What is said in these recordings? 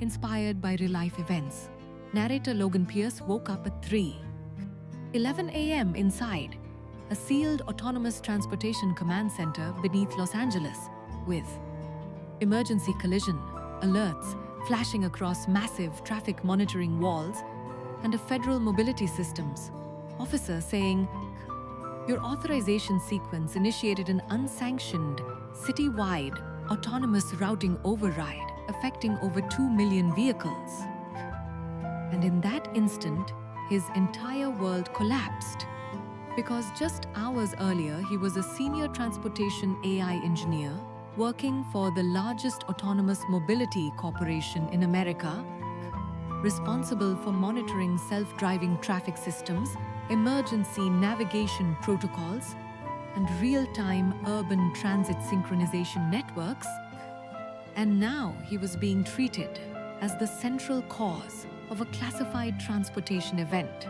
inspired by real-life events. Narrator Logan Pierce woke up at 3:11 a.m. inside a sealed autonomous transportation command center beneath Los Angeles, with emergency collision alerts flashing across massive traffic monitoring walls and a federal mobility systems officer saying, "Your authorization sequence initiated an unsanctioned, city-wide autonomous routing override affecting over 2 million vehicles." And in that instant, his entire world collapsed. Because just hours earlier, he was a senior transportation AI engineer working for the largest autonomous mobility corporation in America, responsible for monitoring self-driving traffic systems, emergency navigation protocols, and real-time urban transit synchronization networks. And now he was being treated as the central cause of a classified transportation event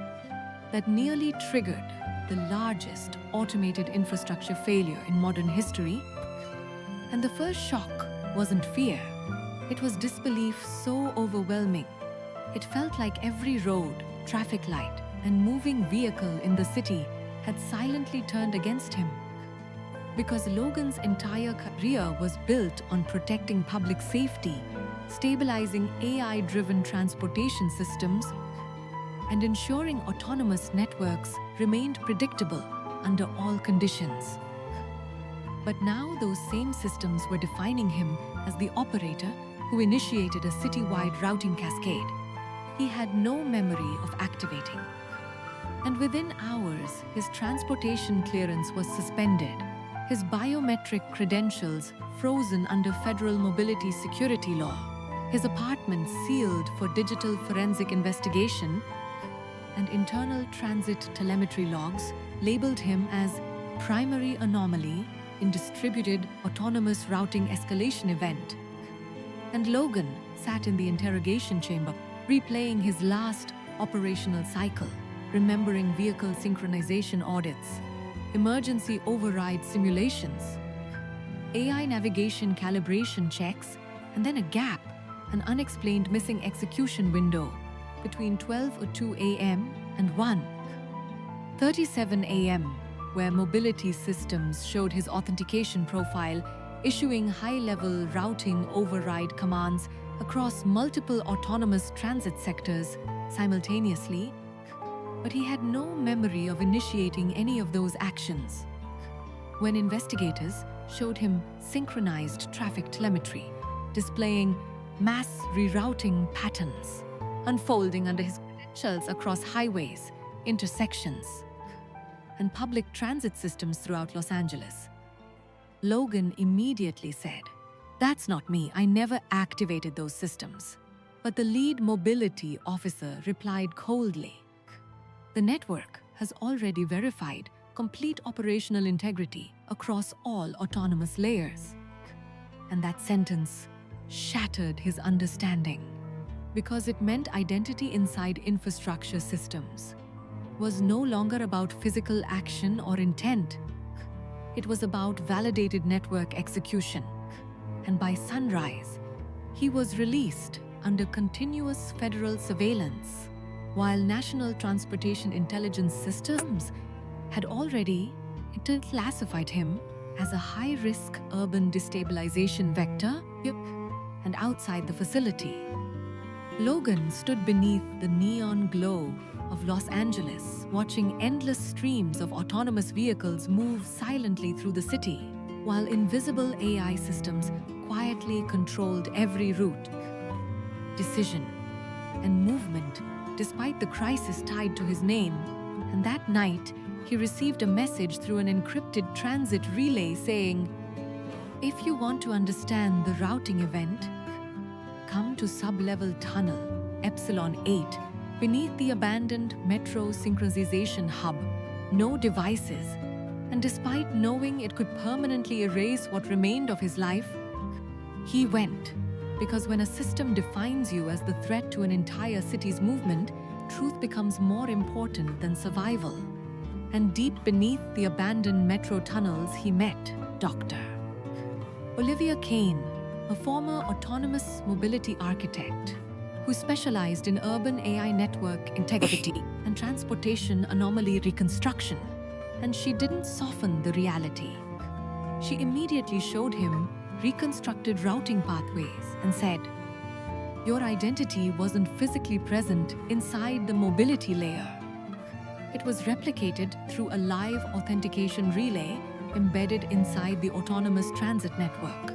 that nearly triggered the largest automated infrastructure failure in modern history. And the first shock wasn't fear. It was disbelief so overwhelming. It felt like every road, traffic light, and moving vehicle in the city had silently turned against him. Because Logan's entire career was built on protecting public safety, stabilizing AI-driven transportation systems, and ensuring autonomous networks remained predictable under all conditions. But now those same systems were defining him as the operator who initiated a city-wide routing cascade he had no memory of activating. And within hours, his transportation clearance was suspended, his biometric credentials frozen under federal mobility security law, his apartment sealed for digital forensic investigation, and internal transit telemetry logs labeled him as primary anomaly in distributed autonomous routing escalation event. And Logan sat in the interrogation chamber, replaying his last operational cycle, remembering vehicle synchronization audits, emergency override simulations, AI navigation calibration checks, and then a gap, an unexplained missing execution window between 12:02 a.m. and 1:37 a.m., where mobility systems showed his authentication profile, issuing high-level routing override commands across multiple autonomous transit sectors simultaneously. But he had no memory of initiating any of those actions. When investigators showed him synchronized traffic telemetry, displaying mass rerouting patterns unfolding under his credentials across highways, intersections, and public transit systems throughout Los Angeles, Logan immediately said, "That's not me, I never activated those systems." But the lead mobility officer replied coldly, "The network has already verified complete operational integrity across all autonomous layers." And that sentence shattered his understanding, because it meant identity inside infrastructure systems was no longer about physical action or intent. It was about validated network execution. And by sunrise, he was released under continuous federal surveillance, while National Transportation Intelligence Systems had already classified him as a high-risk urban destabilization vector. And outside the facility, Logan stood beneath the neon glow of Los Angeles, watching endless streams of autonomous vehicles move silently through the city, while invisible AI systems quietly controlled every route, decision, and movement, despite the crisis tied to his name. And that night, he received a message through an encrypted transit relay saying, "If you want to understand the routing event, come to sub-level tunnel Epsilon 8 beneath the abandoned metro synchronization hub. No devices." And despite knowing it could permanently erase what remained of his life, he went. Because when a system defines you as the threat to an entire city's movement, truth becomes more important than survival. And deep beneath the abandoned metro tunnels, he met Dr. Olivia Kane, a former autonomous mobility architect who specialized in urban AI network integrity and transportation anomaly reconstruction. And she didn't soften the reality. She immediately showed him reconstructed routing pathways and said, "Your identity wasn't physically present inside the mobility layer. It was replicated through a live authentication relay embedded inside the autonomous transit network."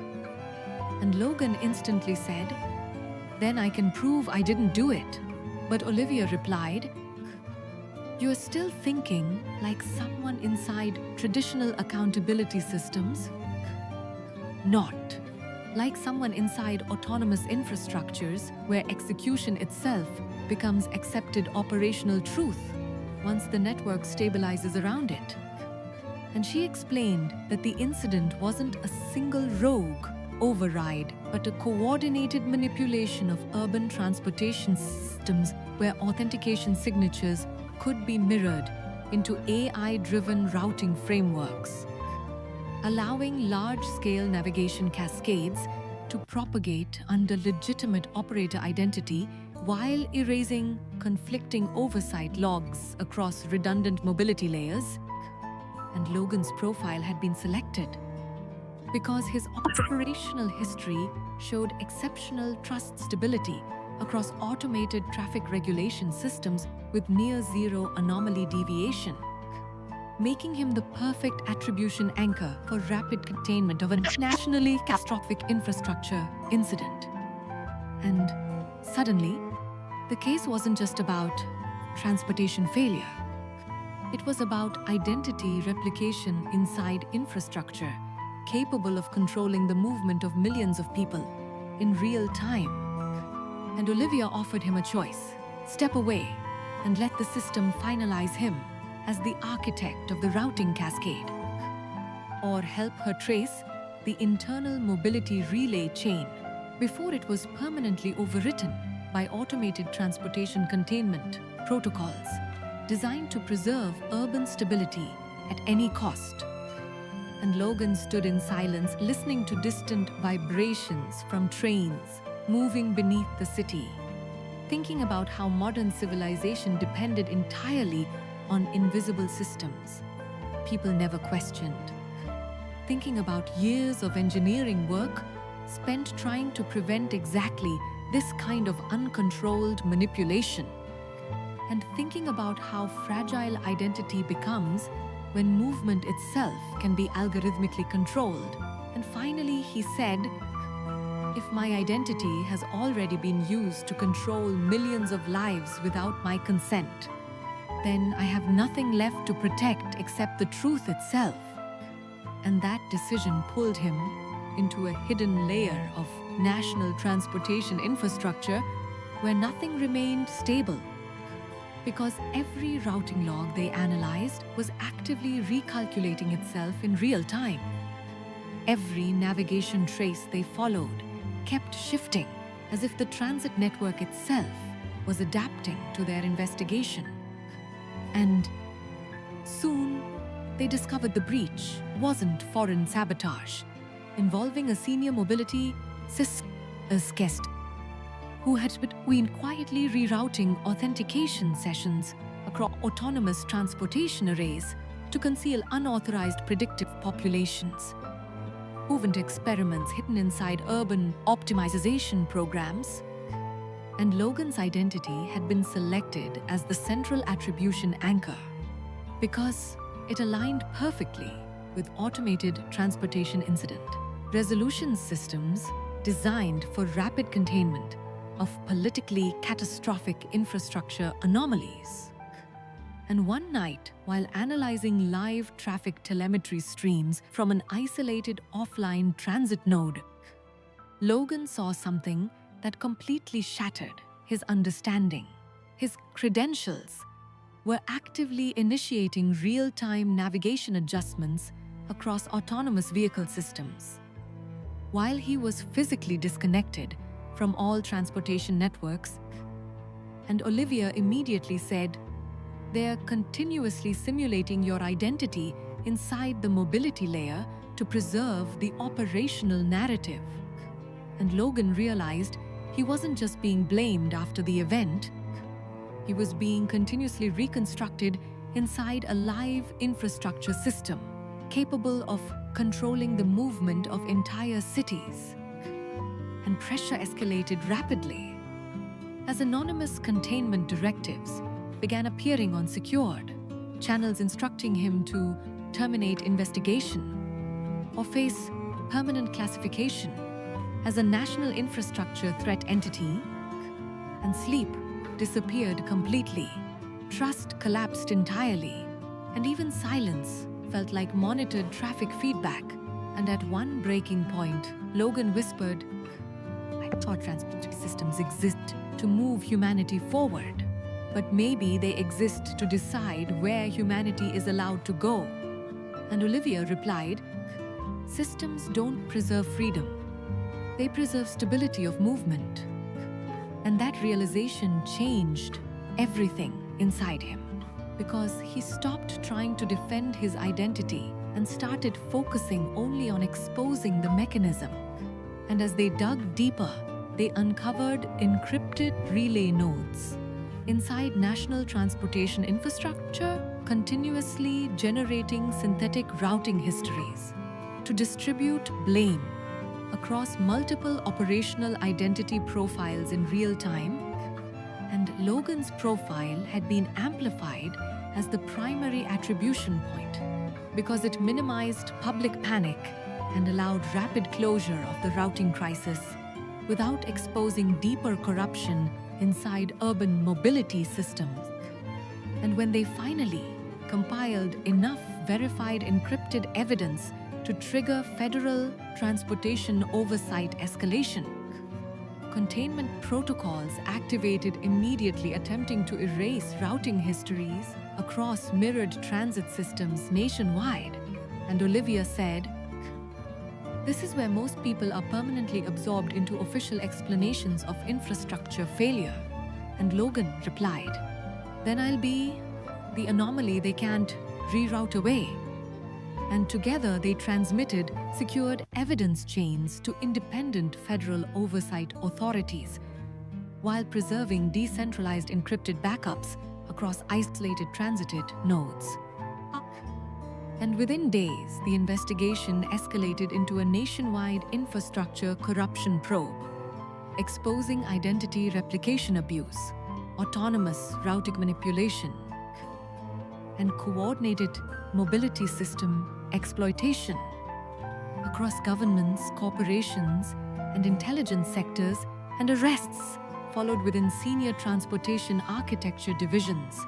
And Logan instantly said, "Then I can prove I didn't do it." But Olivia replied, "You're still thinking like someone inside traditional accountability systems, not like someone inside autonomous infrastructures where execution itself becomes accepted operational truth once the network stabilizes around it." And she explained that the incident wasn't a single rogue override, but a coordinated manipulation of urban transportation systems where authentication signatures could be mirrored into AI-driven routing frameworks, allowing large-scale navigation cascades to propagate under legitimate operator identity while erasing conflicting oversight logs across redundant mobility layers. And Logan's profile had been selected because his operational history showed exceptional trust stability across automated traffic regulation systems with near-zero anomaly deviation, making him the perfect attribution anchor for rapid containment of a nationally catastrophic infrastructure incident. And suddenly, the case wasn't just about transportation failure. It was about identity replication inside infrastructure, capable of controlling the movement of millions of people in real time. And Olivia offered him a choice: step away and let the system finalize him as the architect of the routing cascade, or help her trace the internal mobility relay chain before it was permanently overwritten by automated transportation containment protocols designed to preserve urban stability at any cost. And Logan stood in silence, listening to distant vibrations from trains moving beneath the city, thinking about how modern civilization depended entirely on invisible systems people never questioned, thinking about years of engineering work spent trying to prevent exactly this kind of uncontrolled manipulation, and thinking about how fragile identity becomes when movement itself can be algorithmically controlled. And finally, he said, "If my identity has already been used to control millions of lives without my consent, then I have nothing left to protect except the truth itself." And that decision pulled him into a hidden layer of national transportation infrastructure where nothing remained stable, because every routing log they analyzed was actively recalculating itself in real time. Every navigation trace they followed kept shifting, as if the transit network itself was adapting to their investigation. And soon, they discovered the breach wasn't foreign sabotage, involving a senior mobility guest who had been quietly rerouting authentication sessions across autonomous transportation arrays to conceal unauthorized predictive populations, proven experiments hidden inside urban optimization programs. And Logan's identity had been selected as the central attribution anchor because it aligned perfectly with automated transportation incident resolution systems designed for rapid containment of politically catastrophic infrastructure anomalies. And one night, while analyzing live traffic telemetry streams from an isolated offline transit node, Logan saw something that completely shattered his understanding. His credentials were actively initiating real-time navigation adjustments across autonomous vehicle systems, while he was physically disconnected from all transportation networks. And Olivia immediately said, "They're continuously simulating your identity inside the mobility layer to preserve the operational narrative." And Logan realized he wasn't just being blamed after the event, he was being continuously reconstructed inside a live infrastructure system, capable of controlling the movement of entire cities. And pressure escalated rapidly as anonymous containment directives began appearing on secured channels instructing him to terminate investigation or face permanent classification as a national infrastructure threat entity. And sleep disappeared completely. Trust collapsed entirely, and even silence felt like monitored traffic feedback. And at one breaking point, Logan whispered, "I thought transport systems exist to move humanity forward, but maybe they exist to decide where humanity is allowed to go." And Olivia replied, "Systems don't preserve freedom. They preserve stability of movement." And that realization changed everything inside him, because he stopped trying to defend his identity and started focusing only on exposing the mechanism. And as they dug deeper, they uncovered encrypted relay nodes inside national transportation infrastructure, continuously generating synthetic routing histories to distribute blame across multiple operational identity profiles in real time. And Logan's profile had been amplified as the primary attribution point because it minimized public panic and allowed rapid closure of the routing crisis without exposing deeper corruption inside urban mobility systems. And when they finally compiled enough verified encrypted evidence to trigger federal transportation oversight escalation, containment protocols activated immediately, attempting to erase routing histories across mirrored transit systems nationwide. And Olivia said, "This is where most people are permanently absorbed into official explanations of infrastructure failure." And Logan replied, "Then I'll be the anomaly they can't reroute away." And together they transmitted secured evidence chains to independent federal oversight authorities, while preserving decentralized encrypted backups across isolated transited nodes. And within days, the investigation escalated into a nationwide infrastructure corruption probe, exposing identity replication abuse, autonomous routing manipulation, and coordinated mobility system exploitation across governments, corporations, and intelligence sectors, and arrests followed within senior transportation architecture divisions.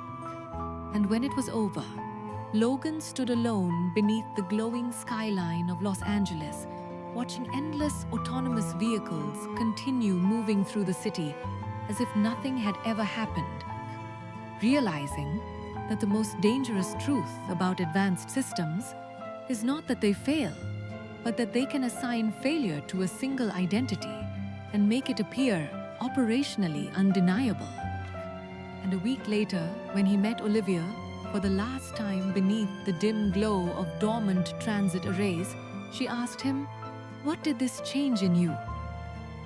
And when it was over, Logan stood alone beneath the glowing skyline of Los Angeles, watching endless autonomous vehicles continue moving through the city as if nothing had ever happened, realizing that the most dangerous truth about advanced systems is not that they fail, but that they can assign failure to a single identity and make it appear operationally undeniable. And a week later, when he met Olivia for the last time beneath the dim glow of dormant transit arrays, she asked him, "What did this change in you?"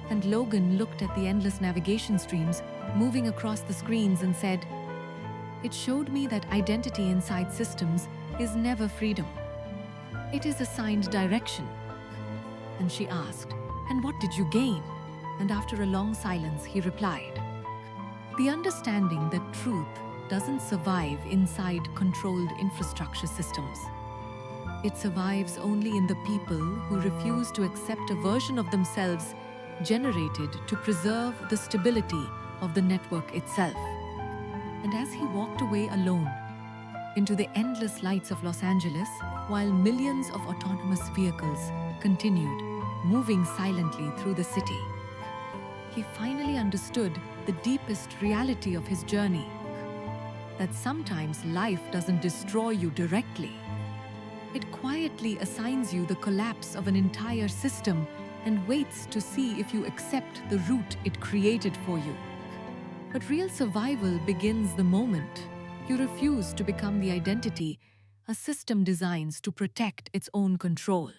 And Logan looked at the endless navigation streams moving across the screens and said, "It showed me that identity inside systems is never freedom. It is assigned direction." And she asked, "And what did you gain?" And after a long silence, he replied, "The understanding that truth doesn't survive inside controlled infrastructure systems. It survives only in the people who refuse to accept a version of themselves generated to preserve the stability of the network itself." And as he walked away alone into the endless lights of Los Angeles, while millions of autonomous vehicles continued moving silently through the city, he finally understood the deepest reality of his journey, that sometimes life doesn't destroy you directly. It quietly assigns you the collapse of an entire system and waits to see if you accept the route it created for you. But real survival begins the moment you refuse to become the identity a system designs to protect its own control.